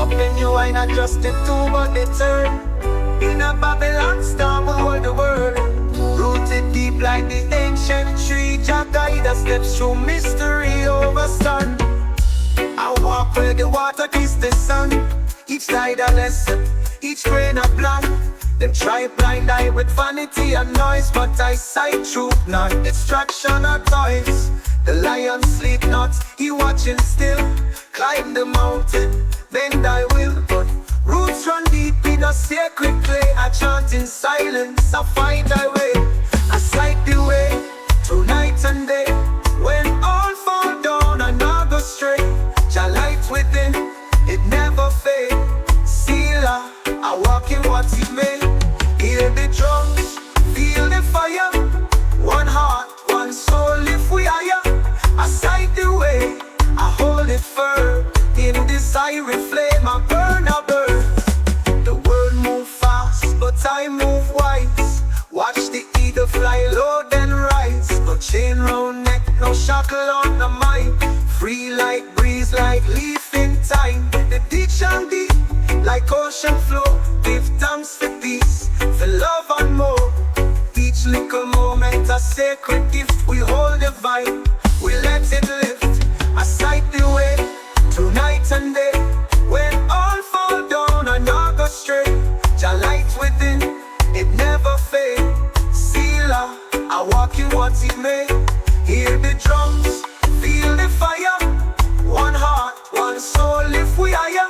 open your eye, not just the two but the third. In a Babylon storm will hold the world. Rooted deep like the ancient tree, Jah guide us steps through mystery over sun. I walk where the water kisses the sun. Each side a lesson, each grain a plan. Them try blind eye with vanity and noise, but I sight truth not. Distraction or toys. The lion sleep not, he watching still. Climb the mountain, bend I will. But roots run deep in a sacred clay. I chant in silence, I find I way. I sight the way, through night and day. When all fall down and I go straight, Jah light within, it never fade. Sealer, I walk in what he made. Hear the drums, feel the fire. One heart, one soul, if we higher. I sight the way, I hold it firm. In this iron flame, I burn, I burn. The world move fast, but I move wise. Watch the eagle fly low, then rise. No chain round neck, no shackle on the mind. Free like breeze, like leaf in time. The ditch and deep, like ocean flow. Give thanks for peace, for love and more. Each little moment a sacred gift. We hold the vine, we let it lift. I sight the way, through night and day. When all fall down and all go straight, Jah light within, it never fade. Sealer, I walk in what he made. Hear the drums, feel the fire. One heart, one soul, if we higher.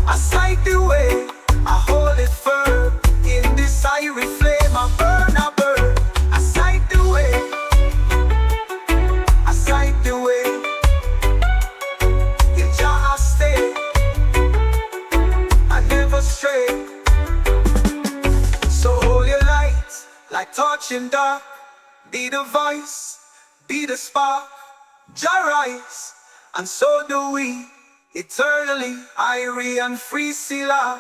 I sight the way, I hold it firm. In this iron flame, I burn, I burn. I sight the way, I sight the way. In Jah I stay, I never stray. So hold your light, like torch in dark. Be the voice, be the spark. Jah rise, and so do we. Eternally, Irie and free Sila.